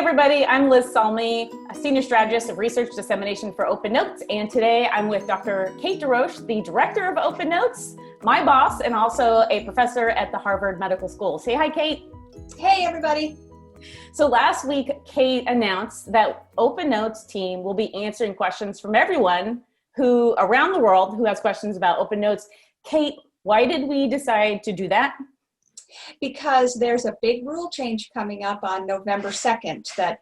everybody, I'm Liz Salmi, a Senior Strategist of Research Dissemination for Open Notes, and today I'm with Dr. Cait DesRoches, the Director of Open Notes, my boss, and also a professor at the Harvard Medical School. Say hi, Cait. Hey, everybody. So last week, Cait announced that Open Notes team will be answering questions from everyone who around the world who has questions about Open Notes. Cait, why did we decide to do that? Because there's a big rule change coming up on November 2nd that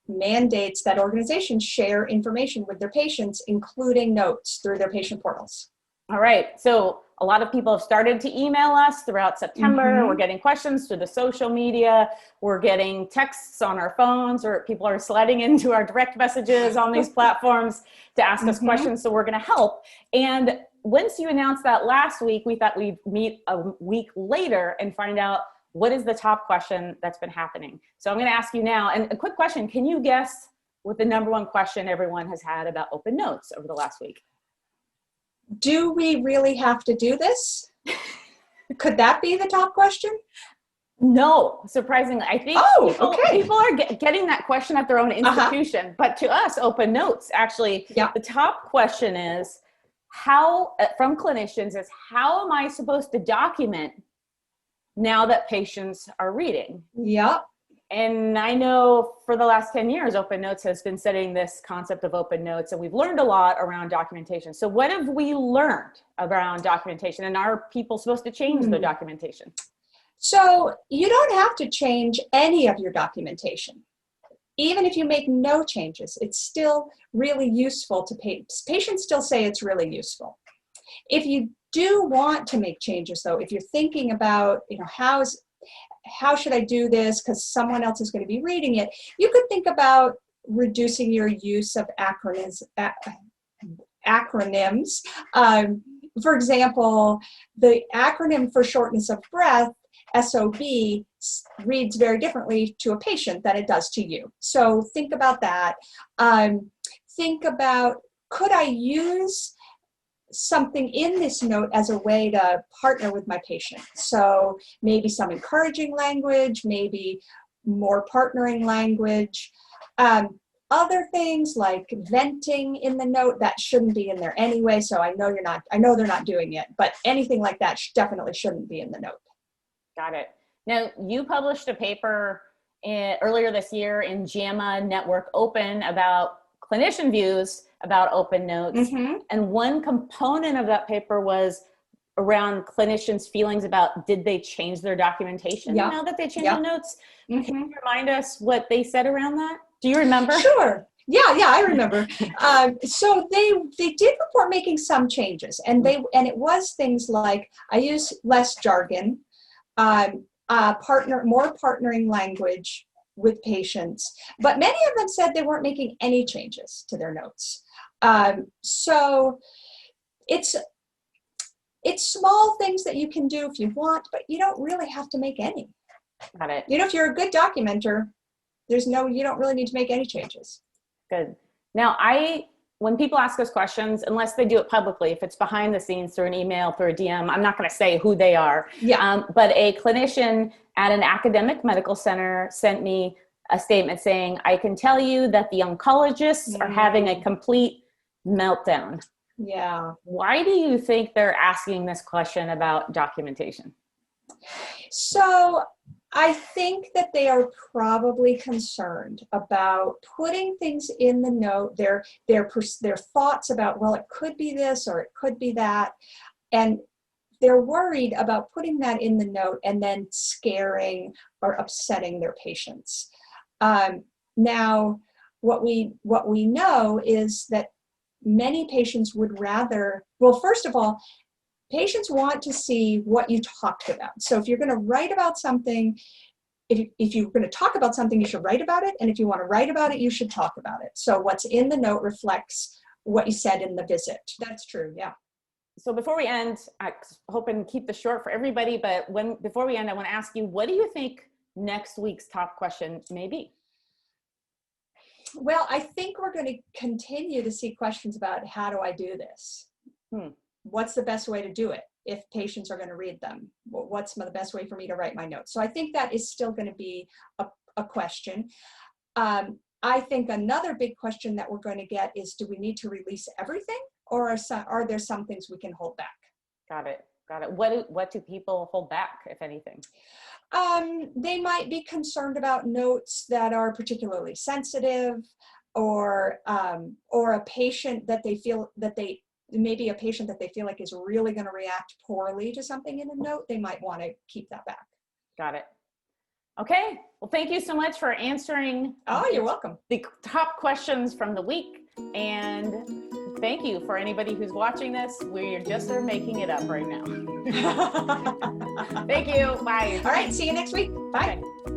mandates that organizations share information with their patients, including notes through their patient portals. All right. So a lot of people have started to email us throughout September. We're getting questions through the social media. We're getting texts on our phones, or people are sliding into our direct messages on these platforms to ask us questions. So we're going to help. And once you announced that last week, we thought we'd meet a week later and find out what is the top question that's been happening. So I'm going to ask you now, and a quick question, can you guess what the number one question everyone has had about Open Notes over the last week? Do we really have to do this? Could that be the top question? No, surprisingly. I think people are getting that question at their own institution, but to us, Open Notes, actually, the top question is, from clinicians, is how am I supposed to document now that patients are reading? Yep. And I know for the last 10 years, Open Notes has been studying this concept of Open Notes, and we've learned a lot around documentation. So what have we learned around documentation, and are people supposed to change their documentation? So you don't have to change any of your documentation. Even if you make no changes, it's still really useful to patients. Patients still say it's really useful. If you do want to make changes, though, if you're thinking about, how should I do this because someone else is going to be reading it, you could think about reducing your use of acronyms. For example, the acronym for shortness of breath, SOB, reads very differently to a patient than it does to you. So think about that. Think about, could I use something in this note as a way to partner with my patient? So maybe some encouraging language, maybe more partnering language. Other things like venting in the note, that shouldn't be in there anyway. So I know they're not doing it, but anything like that definitely shouldn't be in the note. Got it. Now, you published a paper earlier this year in JAMA Network Open about clinician views about Open Notes. And one component of that paper was around clinicians' feelings about, did they change their documentation now that they changed the notes? Can you remind us what they said around that? Do you remember? Sure. Yeah, I remember. So they did report making some changes, and it was things like, I use less jargon, more partnering language with patients, but many of them said they weren't making any changes to their notes. So it's small things that you can do if you want, but you don't really have to make any. Got it. If you're a good documenter, you don't really need to make any changes. Good. Now, when people ask us questions, unless they do it publicly, if it's behind the scenes through an email, through a DM, I'm not going to say who they are. But a clinician at an academic medical center sent me a statement saying, I can tell you that the oncologists are having a complete meltdown. Yeah. Why do you think they're asking this question about documentation? So I think that they are probably concerned about putting things in the note, their thoughts about, well, it could be this or it could be that. And they're worried about putting that in the note and then scaring or upsetting their patients. Now, what we know is that many patients would rather, well, first of all, patients want to see what you talked about. So if you're going to write about something, if you're going to talk about something, you should write about it. And if you want to write about it, you should talk about it. So what's in the note reflects what you said in the visit. That's true, yeah. So before we end, I hope and keep this short for everybody, but before we end, I want to ask you, what do you think next week's top question may be? Well, I think we're going to continue to see questions about, how do I do this? What's the best way to do it? if patients are going to read them? What's the best way for me to write my notes? So I think that is still going to be a question. I think another big question that we're going to get is, do we need to release everything, or are there some things we can hold back? Got it. Got it. What do people hold back, if anything? They might be concerned about notes that are particularly sensitive, or a patient that they feel maybe a patient that they feel like is really going to react poorly to something in a note. They might want to keep that back. Got it. Okay. Well, thank you so much for answering. Oh, you're welcome. The top questions from the week. And thank you for anybody who's watching this. We're just making it up right now. Thank you. Bye. All right. See you next week. Bye. Okay.